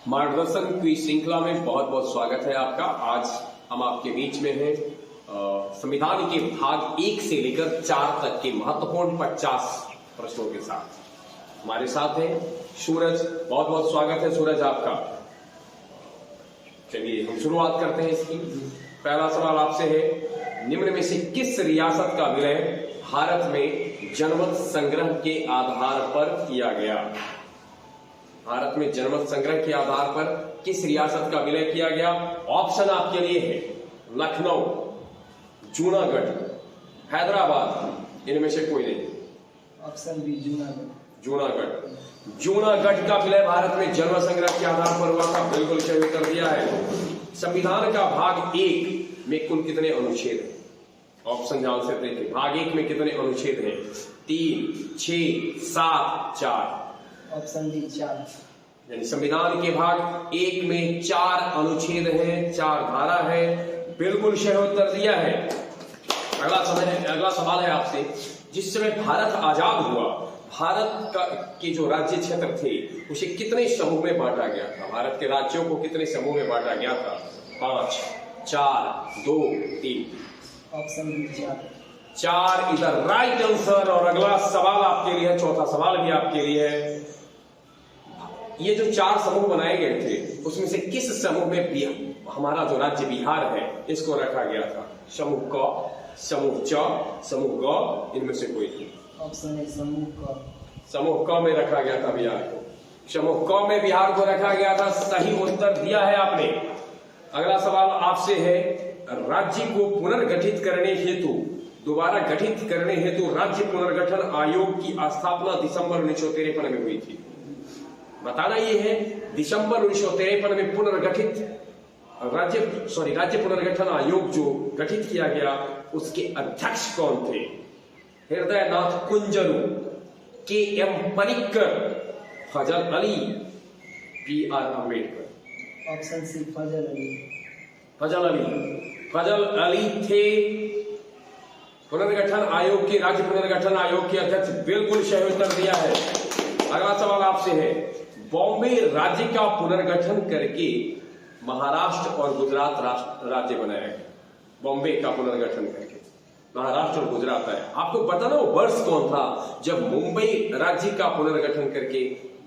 मार्गदर्शन की श्रृंखला में बहुत बहुत स्वागत है आपका। आज हम आपके बीच में हैं संविधान के भाग 1 से लेकर 4 तक के महत्वपूर्ण 50 प्रश्नों के साथ। हमारे साथ हैं सूरज। बहुत बहुत स्वागत है सूरज आपका। चलिए हम शुरुआत करते हैं इसकी। पहला सवाल आपसे है, निम्न में से किस रियासत का विलय भारत में जनमत संग्रह के आधार पर किया गया? भारत में जनमत संग्रह के आधार पर किस रियासत का विलय किया गया? ऑप्शन आपके लिए है लखनऊ, जूनागढ़, हैदराबाद, इनमें से कोई नहीं। Option B Junagadh. जूनागढ़ का विलय भारत में जनमत संग्रह के आधार पर हुआ था। बिल्कुल सही उत्तर दिया है। संविधान का भाग 1 में कुल कितने अनुच्छेद हैं? ऑप्शन ध्यान से देखिए। भाग 1 में कितने अनुच्छेद हैं? 3, 6, 7, 4। Option D 4। यानी संविधान के भाग 1 में 4 अनुच्छेद हैं, 4 धारा है। बिल्कुल सही उत्तर दिया है। अगला सवाल है आपसे, जिस समय भारत आजाद हुआ, भारत का के जो राज्य क्षेत्र थे उसे कितने समूह में बांटा गया था? भारत के राज्यों को कितने समूह में बांटा गया था? 5, 4, 2, 3। Option B 4। 4 इधर राइट आंसर। और अगला सवाल आपके लिए है, चौथा सवाल भी आपके लिए है। ये जो 4 समूह बनाए गए थे उसमें से किस समूह में हमारा जो राज्य बिहार है इसको रखा गया था? समूह क, समूह च, समूह ग, इनमें से कोई नहीं। ऑप्शन ए समूह क। समूह क में रखा गया था बिहार को। समूह क में बिहार को रखा गया था। सही उत्तर दिया है आपने। अगला सवाल आपसे है, राज्य को पुनर्गठित करने हेतु, दोबारा गठित करने हेतु राज्य पुनर्गठन आयोग की स्थापना दिसंबर 1953 में हुई थी। बताना ये है, दिसंबर 1953 में पुनर्गठित राज्य पुनर्गठन आयोग जो गठित किया गया उसके अध्यक्ष कौन थे? Hridaynath Kunzru, K M. Panikkar, Fazal Ali, B R. Ambedkar. Option C Fazal Ali. Fazal Ali थे पुनर्गठन आयोग के, राज्य पुनर्गठन आयोग के अध्यक्ष। बिल्कुल सही उत्तर दिया है। अगला सवाल आपसे है, बॉम्बे राज्य का पुनर्गठन करके महाराष्ट्र और गुजरात राज्य बनाया गया। बॉम्बे का पुनर्गठन करके महाराष्ट्र और गुजरात है। आपको बताना वो वर्ष कौन था जब मुंबई राज्य का पुनर्गठन करके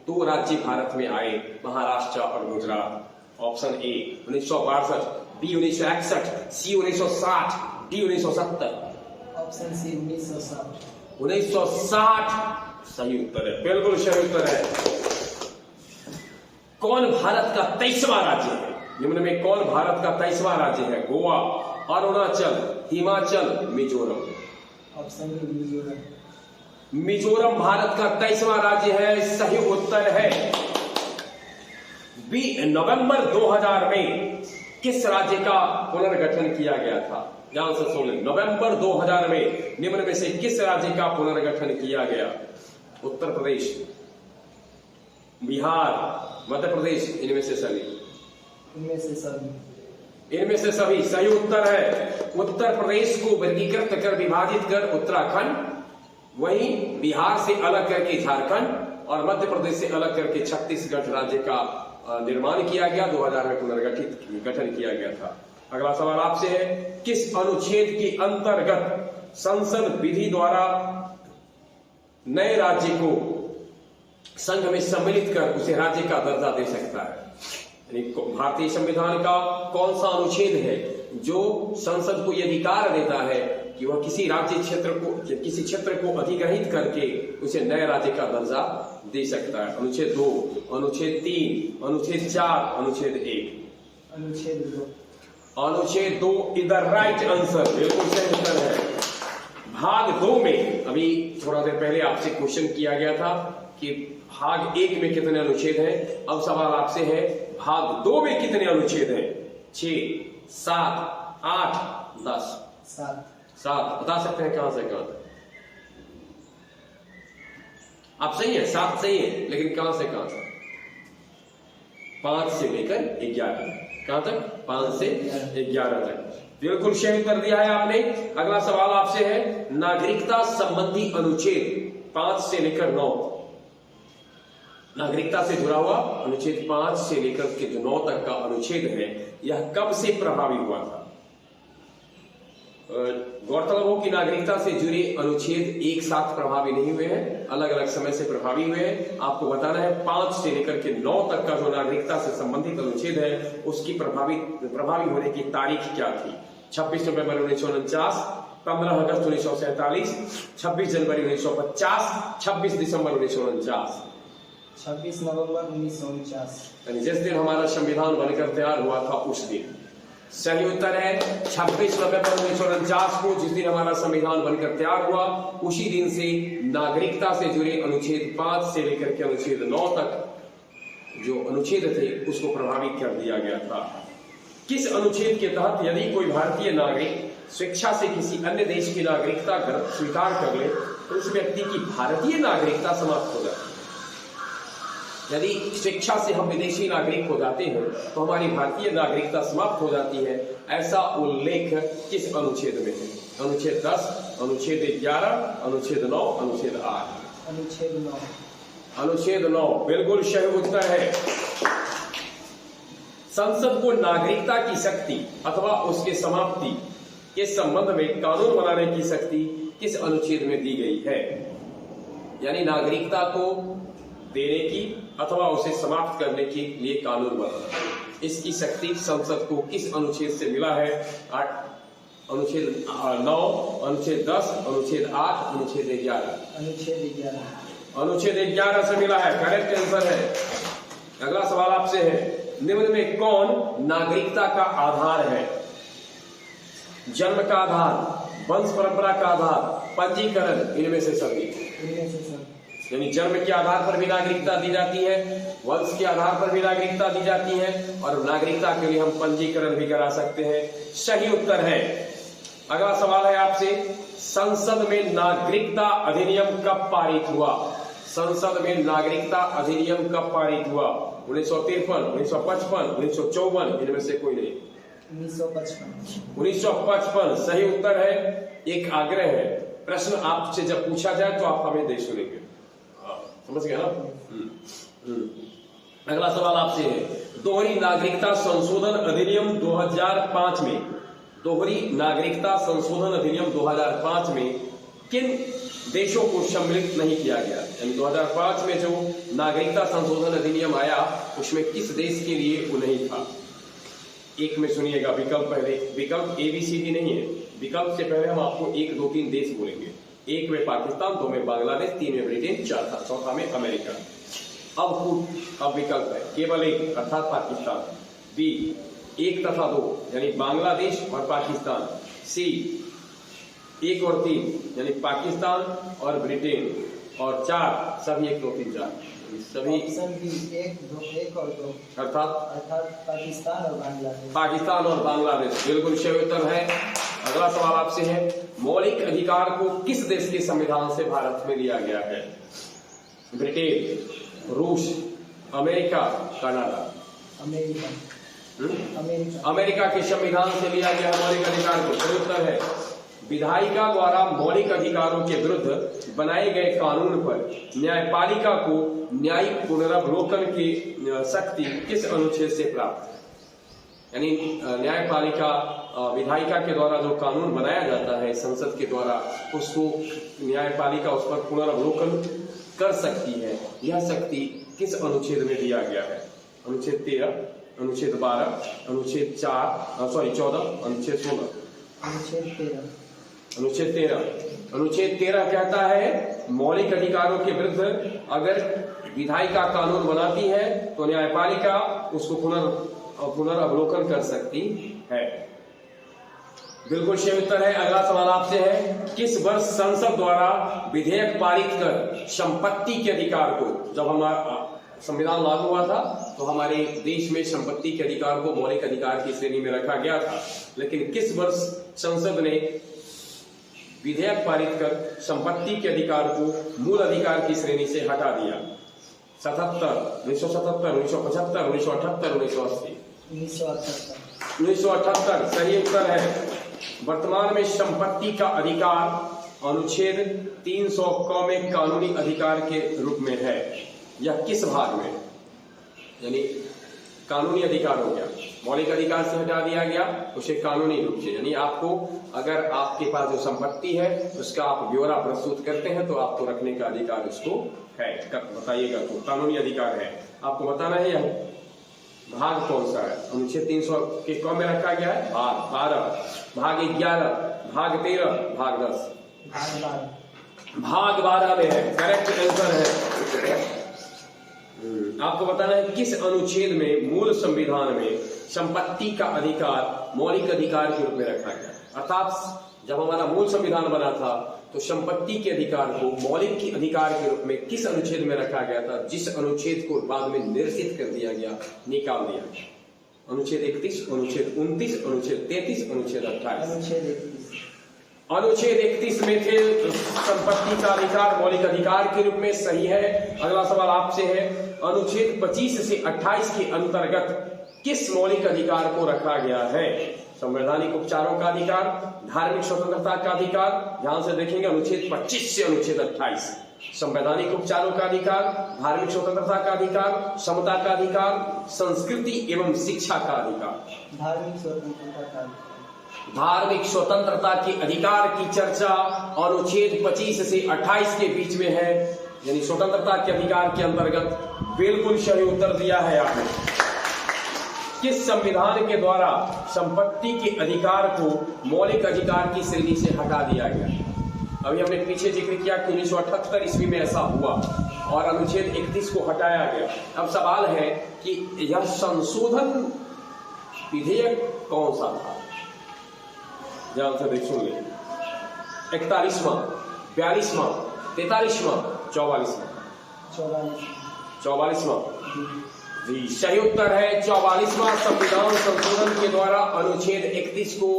2 राज्य भारत में आए, महाराष्ट्र और Gujarat. Option A 1962, B 1961, C 1960, D 1970। Option C 1960। 1960 सही उत्तर है। बिल्कुल सही उत्तर है। कौन भारत का 23वां राज्य है? निम्न में कौन भारत का 23वां राज्य है? गोवा, अरुणाचल, हिमाचल, मिजोरम। Option B Mizoram. मिजोरम भारत का 23वां राज्य है। सही उत्तर है। नवंबर 2000 में किस राज्य का पुनर्गठन किया गया था? ध्यान से सुन लें। नवंबर 2000 में निम्न में से किस राज्य का पुनर्गठन किया गया? उत्तर प्रदेश, बिहार, मध्य प्रदेश, इनमें से सभी। इनमें से सभी सही उत्तर है। उत्तर प्रदेश को वर्गीकृत कर, विभाजित कर उत्तराखंड, वहीं बिहार से अलग करके झारखंड और मध्य प्रदेश से अलग करके छत्तीसगढ़ राज्य का निर्माण किया गया। 2000 में गठन किया गया था। अगला सवाल आपसे है, किस अनुच्छेद के अंतर्गत संसद विधि द्वारा नए राज्य को संघ में सम्मिलित कर उसे राज्य का दर्जा दे सकता है? भारतीय संविधान का कौन सा अनुच्छेद है जो संसद को यह अधिकार देता है कि वह किसी क्षेत्र को अधिग्रहित करके उसे नए राज्य का दर्जा दे सकता है? अनुच्छेद 2, अनुच्छेद 3, अनुच्छेद 4, अनुच्छेद 1। अनुच्छेद 2 इधर राइट आंसर। बिल्कुल सही उत्तर है। भाग 2 में अभी थोड़ा देर पहले आपसे क्वेश्चन किया गया था कि भाग 1 में कितने अनुच्छेद हैं। अब सवाल आपसे है, भाग 2 में कितने अनुच्छेद हैं? 6, 7, 8, 10। 7 बता सकते हैं कहां से कहां तक? आप सही है, 7 सही है, लेकिन कहां से कहां तक? 5 से लेकर 11 कहां तक? 5 से 11 तक। बिल्कुल सही उत्तर दिया है आपने। अगला सवाल आपसे है, नागरिकता संबंधी अनुच्छेद 5 से लेकर 9 नागरिकता से जुड़ा हुआ अनुच्छेद 5 से लेकर के जो 9 तक का अनुच्छेद है, यह कब से प्रभावी हुआ था? गौरतलब हो कि नागरिकता से जुड़े अनुच्छेद एक साथ प्रभावी नहीं हुए हैं, अलग अलग समय से प्रभावी हुए हैं। आपको बताना है 5 से लेकर के 9 तक का जो नागरिकता से संबंधित अनुच्छेद है, उसकी प्रभावी होने की तारीख क्या थी? 26 नवंबर 1949, 15 अगस्त 1947, 26 जनवरी 1950, 26 दिसंबर 1949। 26 नवंबर 1949। यानी जिस दिन हमारा संविधान बनकर तैयार हुआ था उस दिन। सही उत्तर है 26 नवंबर 1949 को, जिस दिन हमारा संविधान बनकर तैयार हुआ, उसी दिन से नागरिकता से जुड़े अनुच्छेद 5 से लेकर के अनुच्छेद 9 तक जो अनुच्छेद थे उसको प्रभावित कर दिया गया था। किस अनुच्छेद के तहत यदि कोई भारतीय नागरिक स्वेच्छा से किसी अन्य देश की नागरिकता स्वीकार कर ले तो उस व्यक्ति की भारतीय नागरिकता समाप्त हो जाती है? यदि स्वेच्छा से हम विदेशी नागरिक हो जाते हैं तो हमारी भारतीय नागरिकता समाप्त हो जाती है, ऐसा उल्लेख किस अनुच्छेद में है? अनुच्छेद 10, अनुच्छेद 11, अनुच्छेद 9, अनुच्छेद 8? अनुच्छेद 9। अनुच्छेद 9 बिल्कुल सही उत्तर है। संसद को नागरिकता की शक्ति अथवा उसके समाप्ति के संबंध में कानून बनाने की शक्ति किस अनुच्छेद में दी गई है? यानी नागरिकता को देने की अथवा उसे समाप्त करने के लिए कानून बनाना, इसकी शक्ति संसद को किस अनुच्छेद से मिला है? अनुच्छेद 9, अनुच्छेद 10, अनुच्छेद 8, अनुच्छेद 11? अनुच्छेद 11। अनुच्छेद 11 से मिला है, करेक्ट आंसर है। अगला सवाल आपसे है, निम्न में कौन नागरिकता का आधार है? जन्म का आधार, वंश परंपरा का आधार, पंजीकरण, इनमें से सभी? इनमें से सब। यानी जन्म के आधार पर भी नागरिकता दी जाती है, वंश के आधार पर भी नागरिकता दी जाती है, और नागरिकता के लिए हम पंजीकरण भी करा सकते हैं। सही उत्तर है। अगला सवाल है आपसे, संसद में नागरिकता अधिनियम कब पारित हुआ? संसद में नागरिकता अधिनियम कब पारित हुआ? 1953, 1955, 1954? इनमें से कोई नहीं। 1955। 1955 सही उत्तर है। एक आग्रह है, प्रश्न आपसे जब पूछा जाए तो आप हमें दे सुनेंगे, समझ गए ना? अगला सवाल आपसे है, दोहरी नागरिकता संशोधन अधिनियम 2005 में, दोहरी नागरिकता संशोधन अधिनियम 2005 में किन देशों को सम्मिलित नहीं किया गया? यानी 2005 में जो नागरिकता संशोधन अधिनियम आया उसमें किस देश के लिए वो नहीं था? एक में सुनिएगा विकल्प, पहले विकल्प ABCD नहीं है, विकल्प से पहले हम आपको 1, 2, 3 देश बोलेंगे। 1 में पाकिस्तान, 2 में बांग्लादेश, 3 में ब्रिटेन, चौथा में अमेरिका। अब विकल्प है केवल 1 अर्थात पाकिस्तान, B 1 तथा 2 यानी बांग्लादेश और पाकिस्तान, C 1 और 3 यानी पाकिस्तान और ब्रिटेन, और 4 सभी 1, 2, 3, 4 सभी। ऑप्शन बी 1, 2, 1 और 2 अर्थात पाकिस्तान और बांग्लादेश। पाकिस्तान और बांग्लादेश बिल्कुल सही उत्तर है। अगला सवाल आपसे है, मौलिक अधिकार को किस देश के संविधान से भारत में लिया गया है? ब्रिटेन, रूस, अमेरिका, कनाडा? अमेरिका। अमेरिका के संविधान से लिया गया मौलिक अधिकार को। सही उत्तर है। विधायिका द्वारा मौलिक अधिकारों के विरुद्ध बनाए गए कानून पर न्यायपालिका को न्यायिक पुनरावलोकन की शक्ति किस अनुच्छेद से प्राप्त है? यानी न्यायपालिका विधायिका के द्वारा जो कानून बनाया जाता है संसद के द्वारा, उसको न्यायपालिका उस पर पुनरावलोकन कर सकती है। यह शक्ति किस अनुच्छेद में दिया गया है? अनुच्छेद 13, अनुच्छेद 12, अनुच्छेद 14, अनुच्छेद 16? अनुच्छेद 13। अनुच्छेद 13। अनुच्छेद 13 कहता है मौलिक अधिकारों के विरुद्ध अगर विधायिका कानून बनाती है तो न्यायपालिका उसको पुनरावलोकन कर सकती है। बिल्कुल सही उत्तर है। अगला सवाल आपसे है, किस वर्ष संसद द्वारा विधेयक पारित कर संपत्ति के अधिकार को, जब हमारा संविधान लागू हुआ था तो हमारे देश में संपत्ति के अधिकार को मौलिक अधिकार की श्रेणी में रखा गया था, लेकिन किस वर्ष संसद ने विधेयक पारित कर संपत्ति के अधिकार को मूल अधिकार की श्रेणी से हटा दिया? 77, 1977, 1975, 1978, 1980? 1978 सही उत्तर है। वर्तमान में संपत्ति का अधिकार अनुच्छेद 300 क में कानूनी अधिकार के रूप में है। यह किस भाग में, यानी कानूनी अधिकार हो गया, मौलिक अधिकार से हटा दिया गया उसे कानूनी रूप से, यानी आपको अगर आपके पास जो संपत्ति है उसका आप ब्यौरा प्रस्तुत करते हैं तो आपको रखने का अधिकार उसको है, बताइएगा तो कानूनी अधिकार है। आपको बताना है यह भाग कौन सा है। अनुच्छेद 300 के कौन में रखा गया है? भाग 12, भाग 11, भाग 13, भाग 10। भाग 12 में है, करेक्ट आंसर है। आपको बताना है किस अनुच्छेद में मूल संविधान में संपत्ति का अधिकार मौलिक अधिकार के रूप में रखा गया। अर्थात जब हमारा मूल संविधान बना था तो संपत्ति के अधिकार को मौलिक के अधिकार के रूप में किस अनुच्छेद में रखा गया था, जिस अनुच्छेद को बाद में निरसित कर दिया गया, निकाल दिया गया। अनुच्छेद 31, अनुच्छेद 29, अनुच्छेद 33, अनुच्छेद 28। अनुच्छेद 31 में थे संपत्ति का अधिकार मौलिक अधिकार के रूप में, सही है। अगला सवाल आपसे है, अनुच्छेद 25 से 28 के अंतर्गत किस मौलिक अधिकार को रखा गया है? संवैधानिक उपचारों का अधिकार, धार्मिक स्वतंत्रता का अधिकार। ध्यान से देखेंगे, अनुच्छेद 25 से अनुच्छेद 28 संवैधानिक उपचारों का अधिकार, धार्मिक स्वतंत्रता का अधिकार, समता का अधिकार, संस्कृति एवं शिक्षा का अधिकार। धार्मिक स्वतंत्रता का अधिकार। धार्मिक स्वतंत्रता के अधिकार की चर्चा अनुच्छेद 25 से 28 के बीच में है, यानी स्वतंत्रता के अधिकार के अंतर्गत। बिल्कुल सही उत्तर दिया है आपने। किस संविधान के द्वारा संपत्ति के अधिकार को मौलिक अधिकार की श्रेणी से हटा दिया गया? अभी हमने पीछे जिक्र किया कि 1978 ईस्वी में ऐसा हुआ और अनुच्छेद 31 को हटाया गया। अब सवाल है कि यह संशोधन विधेयक कौन सा था? ध्यान से सुन ले। 41वां, 42वां, 43वां, 44वां? 44वां जी सही उत्तर है। 44वां संविधान संशोधन के द्वारा अनुच्छेद 31 को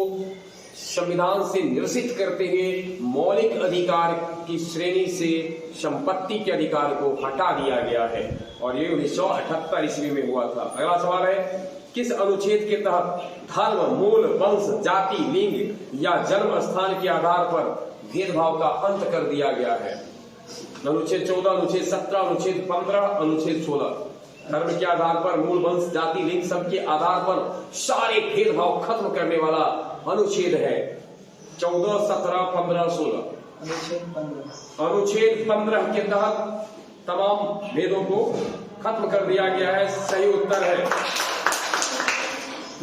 संविधान से निरसित करते हुए मौलिक अधिकार की श्रेणी से संपत्ति के अधिकार को हटा दिया गया है और ये 1978 ईस्वी में हुआ था। अगला सवाल है, किस अनुच्छेद के तहत धर्म, मूल, वंश, जाति, लिंग या जन्म स्थान के आधार पर भेदभाव का अंत कर दिया गया है? अनुच्छेद 14, अनुच्छेद 17, अनुच्छेद 15, अनुच्छेद 16। धर्म के आधार पर, मूल, वंश, जाति, लिंग सबके आधार पर सारे भेदभाव खत्म करने वाला अनुच्छेद है 14, 17, 15, 16। अनुच्छेद 15 के तहत तमाम भेदों को खत्म कर दिया गया है। सही उत्तर है।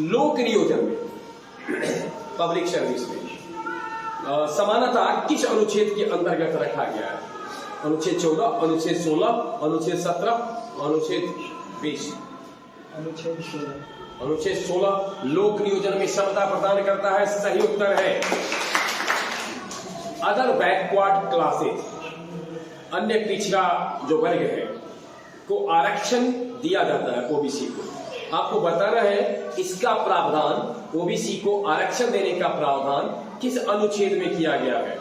लोक नियोजन में, पब्लिक सर्विस में समानता किस अनुच्छेद के अंतर्गत रखा गया है? अनुच्छेद 14, अनुच्छेद 16, अनुच्छेद 17, अनुच्छेद 20? अनुच्छेद 16 लोक नियोजन में समता प्रदान करता है। सही उत्तर है। अदर बैकवर्ड क्लासेस, अन्य पिछड़ा जो वर्ग है, को आरक्षण दिया जाता है ओबीसी को। आपको बताना है इसका प्रावधान, ओबीसी को आरक्षण देने का प्रावधान किस अनुच्छेद में किया गया है?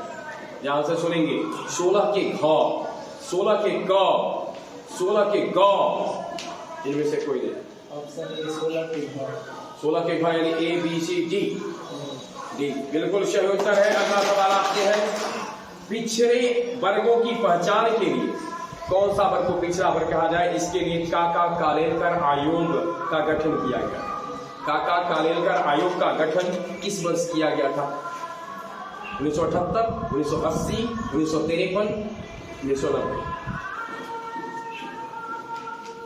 ध्यान से सुनेंगे। 16 के घ, 16 के क, 16 के ग, इनमें से कोई नहीं। ऑप्शन ए 16 के घ। 16 के घ यानी A B C D. D बिल्कुल सही उत्तर है। अगला सवाल आपके है, पिछड़े वर्गों की पहचान के लिए कौन सा वर्ग को पिछड़ा वर्ग कहा जाए? इसके लिए काका कालेलकर आयोग का गठन किया गया। काका कालेलकर आयोग का गठन किस वर्ष किया गया था? 1978, 1980, 1953, 1990?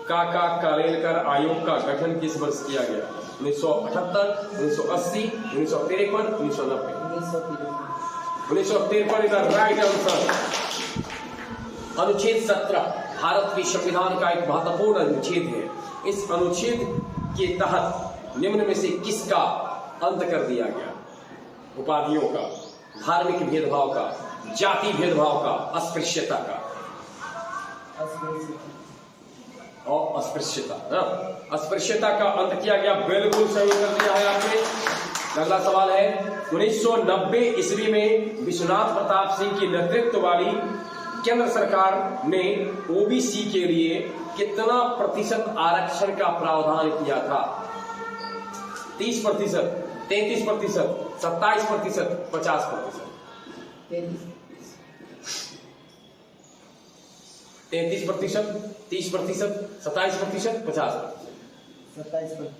काका कालेलकर आयोग का गठन किस वर्ष किया गया? 1978, 1980, 1953, 1990? 1953 इज द राइट आंसर। अनुच्छेद 17 भारत के संविधान का एक महत्वपूर्ण अनुच्छेद है। इस अनुच्छेद के तहत निम्न में से किसका अंत कर दिया गया? उपाधियों का, धार्मिक भेदभाव का, जाति भेदभाव का, अस्पृश्यता का? और अस्पृश्यता, अस्पृश्यता का अंत किया गया। बिल्कुल सही कर दिया है आपने। अगला सवाल है, 1990 ईस्वी में विश्वनाथ प्रताप सिंह की नेतृत्व वाली केंद्र सरकार ने ओबीसी के लिए कितना प्रतिशत आरक्षण का प्रावधान किया था? 30%, 33%, 27%, 50%? 33%, 30%, 27%, 50%, 27%।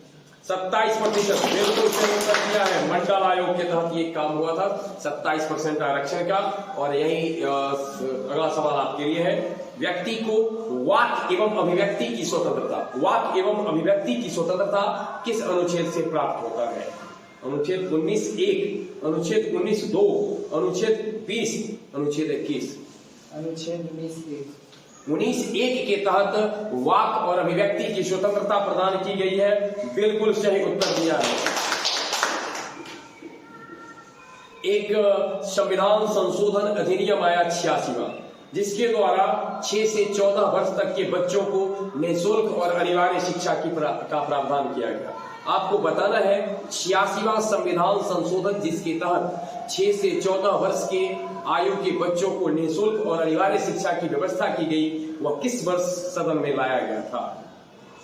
27%, बिल्कुल सही उत्तर दिया है। मंडल आयोग के तहत ये काम हुआ था 27% आरक्षण का। और यही अगला सवाल आपके लिए है, व्यक्ति को वाक एवं अभिव्यक्ति की स्वतंत्रता, वाक एवं अभिव्यक्ति की स्वतंत्रता किस अनुच्छेद से प्राप्त होता है? अनुच्छेद 19(1), अनुच्छेद 19(2), अनुच्छेद 20, अनुच्छेद 21। अनुच्छेद 19(1). 19(1) के तहत वाक और अभिव्यक्ति की स्वतंत्रता प्रदान की गई है। बिल्कुल सही उत्तर दिया है। एक संविधान संशोधन अधिनियम आया 86वां, जिसके द्वारा 6 से 14 वर्ष तक के बच्चों को निःशुल्क और अनिवार्य शिक्षा का प्रावधान किया गया। आपको बताना है 86वां संविधान संशोधन जिसके तहत 6 से 14 वर्ष के आयु के बच्चों को निःशुल्क और अनिवार्य शिक्षा की व्यवस्था की गई, वह किस वर्ष सदन में लाया गया था?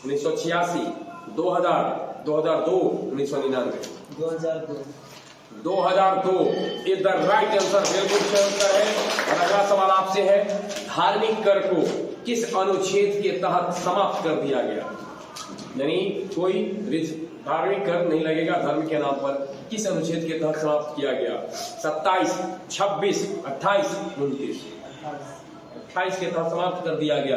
1986, 2000, 2002, 1999। 2002। 2002 इज द राइट आंसर, बिल्कुल सही उत्तर है। और अगला सवाल आपसे है, धार्मिक कर को किस अनुच्छेद के तहत समाप्त कर दिया गया? यानी कोई धार्मिक कर नहीं लगेगा धर्म के नाम पर, किस अनुच्छेद के तहत समाप्त किया गया? 27, 26, 28, 29। 28 के तहत समाप्त कर दिया गया।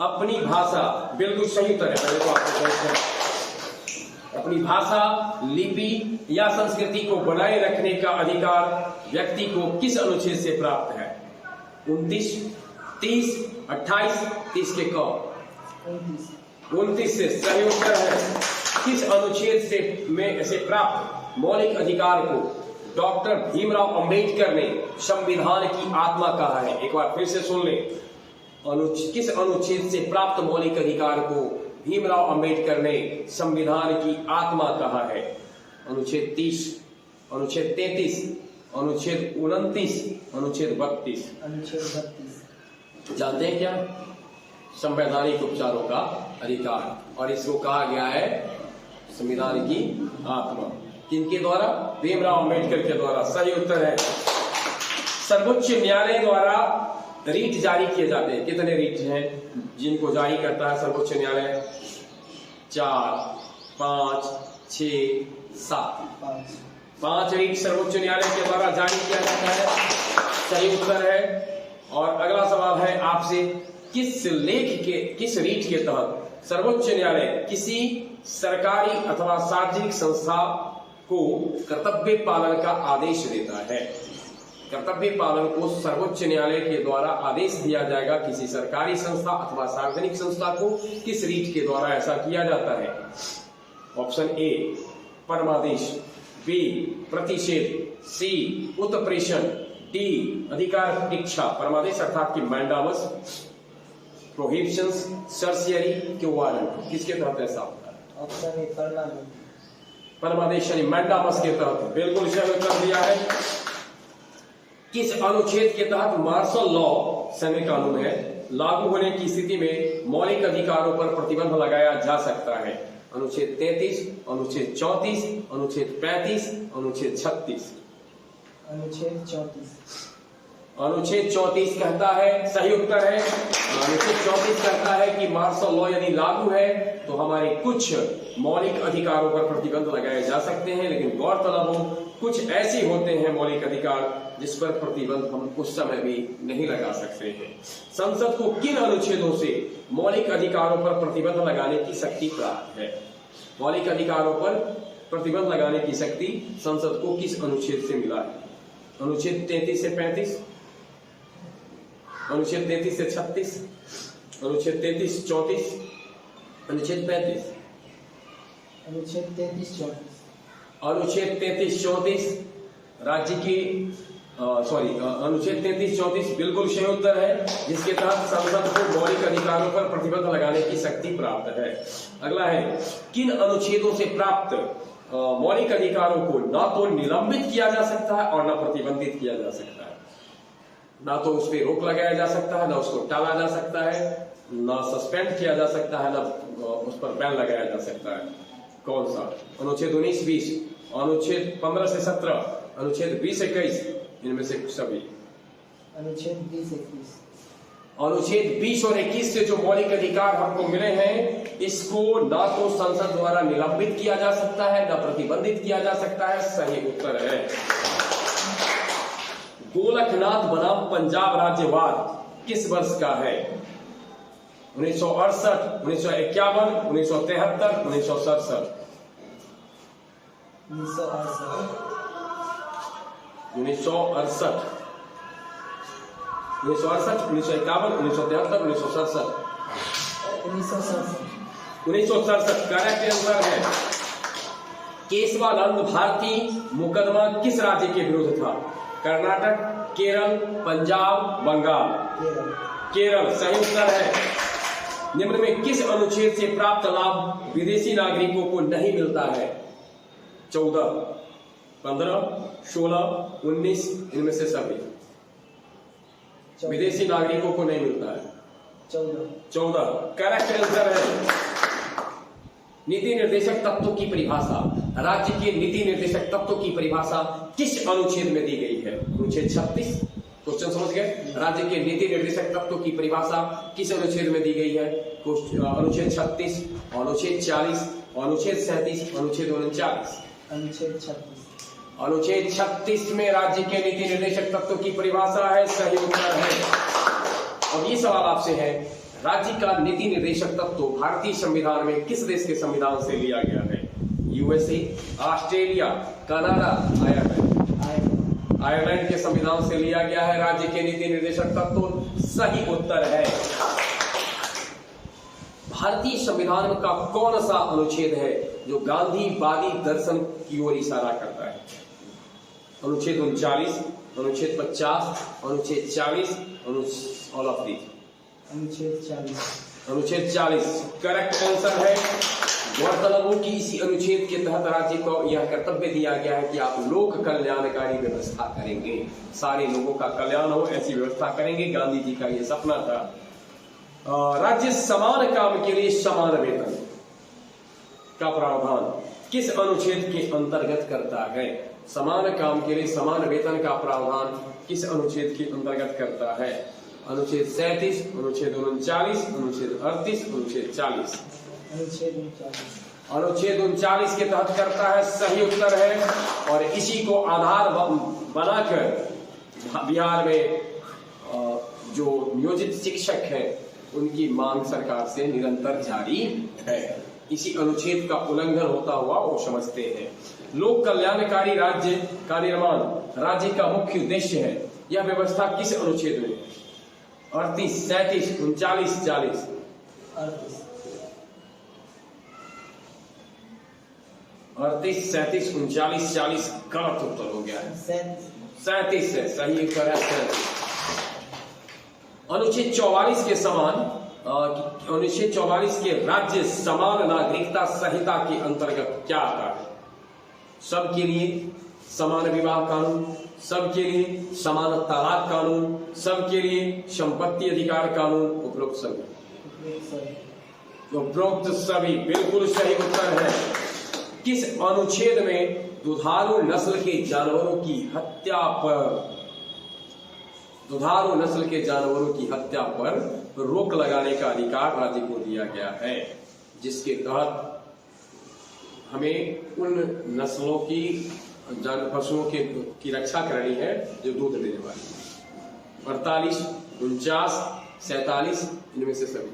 अपनी भाषा, बिल्कुल सही उत्तर है। पहले तो आपको अपनी भाषा, लिपि या संस्कृति को बनाए रखने का अधिकार व्यक्ति को किस अनुच्छेद से प्राप्त है? 29, 30, 28, 30 के कौन? 29 से सही उत्तर है। किस अनुच्छेद से प्राप्त मौलिक अधिकार को डॉक्टर भीमराव अंबेडकर ने संविधान की आत्मा कहा है? एक बार फिर से सुन लें, किस अनुच्छेद से प्राप्त मौलिक अधिकार को भीमराव अंबेडकर ने संविधान की आत्मा कहा है? अनुच्छेद 30, अनुच्छेद 33, अनुच्छेद 29, अनुच्छेद 32। अनुच्छेद 32। जानते हैं क्या? संवैधानिक उपचारों का अधिकार, और इसको कहा गया है संविधान की आत्मा। किनके द्वारा? भीमराव अंबेडकर के द्वारा। सही उत्तर है। सर्वोच्च न्यायालय द्वारा रीट जारी किए जाते हैं। कितने रीट हैं जिनको जारी करता है सर्वोच्च न्यायालय? 4, 5, 6, 7। 5 रीट सर्वोच्च न्यायालय के द्वारा जारी किया जाता है। सही उत्तर है। और अगला सवाल है आपसे, किस रीट के तहत सर्वोच्च न्यायालय किसी सरकारी अथवा सार्वजनिक संस्था को कर्तव्य पालन का आदेश देता है? कर्तव्य पालन को सर्वोच्च न्यायालय के द्वारा आदेश दिया जाएगा किसी सरकारी संस्था अथवा सार्वजनिक संस्था को, किस रीट के द्वारा ऐसा किया जाता है? ऑप्शन ए परमादेश, बी प्रतिषेध, सी उत्प्रेषण, डी अधिकार प्रतीक्षा। परमादेश अर्थात की मैंडामस, प्रोहिबिशंस, सर्सियरी के वारंट, किसके तहत ऐसा होता है? ऑप्शन ए परमादेश यानी मैंडामस के तहत। बिल्कुल सही उत्तर दिया है। किस अनुच्छेद के तहत मार्शल लॉ, सैन्य कानून है, लागू होने की स्थिति में मौलिक अधिकारों पर प्रतिबंध लगाया जा सकता है? अनुच्छेद 33, अनुच्छेद 34, अनुच्छेद 35, अनुच्छेद 36। अनुच्छेद 34। अनुच्छेद 34 कहता है, सही उत्तर है। अनुच्छेद 34 कहता है कि मार्शल लॉ यदि लागू है तो हमारे कुछ मौलिक अधिकारों पर प्रतिबंध लगाए जा सकते हैं, लेकिन गौरतलब हो कुछ ऐसे होते हैं मौलिक अधिकार जिस पर प्रतिबंध हम उस समय भी नहीं लगा सकते हैं। संसद को किन अनुच्छेदों से मौलिक अधिकारों पर प्रतिबंध लगाने की शक्ति प्राप्त है? मौलिक अधिकारों पर प्रतिबंध लगाने की शक्ति संसद को किस अनुच्छेद से मिला है? अनुच्छेद 33 से 35, अनुच्छेद 33 से 36, अनुच्छेद 33, 34, अनुच्छेद 35। अनुच्छेद 33, 34। अनुच्छेद 33, 34 राज्य की अनुच्छेद 33, 34 बिल्कुल सही उत्तर है, जिसके तहत संसद को मौलिक अधिकारों पर प्रतिबंध लगाने की शक्ति प्राप्त है। अगला है, किन अनुच्छेदों से प्राप्त मौलिक अधिकारों को न तो निलंबित किया जा सकता है और न प्रतिबंधित किया जा सकता है? ना तो उस पर रोक लगाया जा सकता है, ना उसको टाला जा सकता है, ना सस्पेंड किया जा सकता है, ना उस पर बैन लगाया जा सकता है। कौन सा? अनुच्छेद 19, 20, अनुच्छेद 15 से 17, अनुच्छेद 20, 21, इनमें से सभी। अनुच्छेद 20, 21। अनुच्छेद 20 और 21 से जो मौलिक अधिकार हमको मिले हैं, इसको ना तो संसद द्वारा निलंबित किया जा सकता है, ना प्रतिबंधित किया जा सकता है। सही उत्तर है गोलकनाथ बनाम पंजाब राज्यवाद किस वर्ष का है? 1968, 1951, 1973, 1967। 1968 1968, 1951, 1973, 1967। 1967 करेक्ट आंसर है। केशवानंद भारती मुकदमा किस राज्य के विरुद्ध था? कर्नाटक, केरल, पंजाब, बंगाल। केरल सही उत्तर है। निम्न में किस अनुच्छेद से प्राप्त लाभ विदेशी नागरिकों को नहीं मिलता है? 14, 15, 16, 19, इनमें से सभी विदेशी नागरिकों को नहीं मिलता है। 14 करेक्ट आंसर है। नीति निर्देशक तत्वों की परिभाषा, राज्य के नीति निर्देशक तत्वों की परिभाषा किस अनुच्छेद में दी गई है? अनुच्छेद 36। क्वेश्चन समझ गए? राज्य के नीति निर्देशक तत्वों की परिभाषा किस अनुच्छेद में दी गई है? अनुच्छेद 36, अनुच्छेद 40, अनुच्छेद 37, अनुच्छेद 39। अनुच्छेद 36 में राज्य के नीति निर्देशक तत्वों की परिभाषा है। सही उत्तर है। अब ये सवाल आपसे है, राज्य का नीति निर्देशक तत्व भारतीय संविधान में किस देश के संविधान से लिया गया है? यूएसए, ऑस्ट्रेलिया, कनाडा, आयरलैंड के संविधान से लिया गया है राज्य के नीति निर्देशक तत्व। सही उत्तर है। भारतीय संविधान का कौन सा अनुच्छेद है जो गांधीवादी दर्शन की ओर इशारा करता है? अनुच्छेद 39, अनुच्छेद 50, अनुच्छेद 40, ऑल ऑफ दीज। अनुच्छेद 40 करेक्ट आंसर है। गौरतलब हो कि इसी अनुच्छेद के तहत राज्य को यह कर्तव्य दिया गया है कि आप लोक कल्याणकारी व्यवस्था करेंगे, सारे लोगों का कल्याण हो ऐसी व्यवस्था करेंगे। गांधी जी का यह सपना था। राज्य समान काम के लिए समान वेतन का प्रावधान किस अनुच्छेद के अंतर्गत करता है? समान काम के लिए समान वेतन का प्रावधान किस अनुच्छेद के अंतर्गत करता है? अनुच्छेद 37, अनुच्छेद 39, अनुच्छेद 38, अनुच्छेद 40। अनुच्छेद 39 के तहत करता है। सही उत्तर है। और इसी को आधार बनाकर बिहार में जो नियोजित शिक्षक हैं उनकी मांग सरकार से निरंतर जारी है। इसी अनुच्छेद का उल्लंघन होता हुआ वो समझते हैं। लोक कल्याणकारी राज्य का निर्माण राज्य का मुख्य उद्देश्य है। यह व्यवस्था किस अनुच्छेद में? 38, 37, 39, 40। 38, 37, 39, 40 गलत उत्तर हो गया है। 37 है सही उत्तर है। अनुच्छेद 44 के समान अनुच्छेद 44 के राज्य समान नागरिकता संहिता के अंतर्गत क्या आता है? सबके लिए समान विवाह कानून, सबके लिए समान तलाक कानून, सबके लिए संपत्ति अधिकार कानून, उपरोक्त सभी बिल्कुल सही उत्तर है। किस अनुच्छेद में दुधारू नस्ल के जानवरों की हत्या पर रोक लगाने का अधिकार राज्य को दिया गया है, जिसके तहत हमें उन नस्लों की पशुओं की रक्षा करनी है जो दूध देने वाली। 48, 49, 47 इनमें से सभी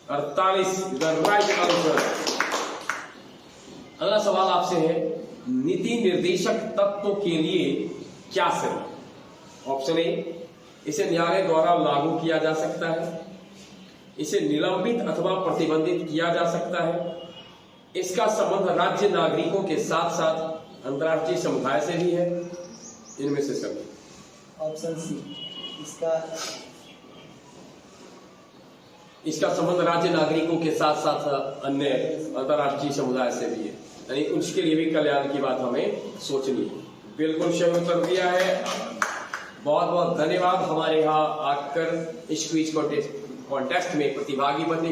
48 राइट आंसर। अगला सवाल आपसे है, नीति निर्देशक तत्वों के लिए क्या सही? ऑप्शन ए, इसे न्यायालय द्वारा लागू किया जा सकता है, इसे निलंबित अथवा प्रतिबंधित किया जा सकता है, इसका संबंध राज्य नागरिकों के साथ साथ अंतर्राष्ट्रीय समुदाय से भी है, इनमें से सभी। ऑप्शन सी, इसका संबंध राज्य नागरिकों के साथ साथ अन्य अंतर्राष्ट्रीय समुदाय से भी है, यानी उसके लिए भी कल्याण की बात हमें सोचनी है। बिल्कुल सही उत्तर दिया है। बहुत बहुत धन्यवाद हमारे यहाँ आकर इस क्विज कॉन्टेस्ट में प्रतिभागी बनने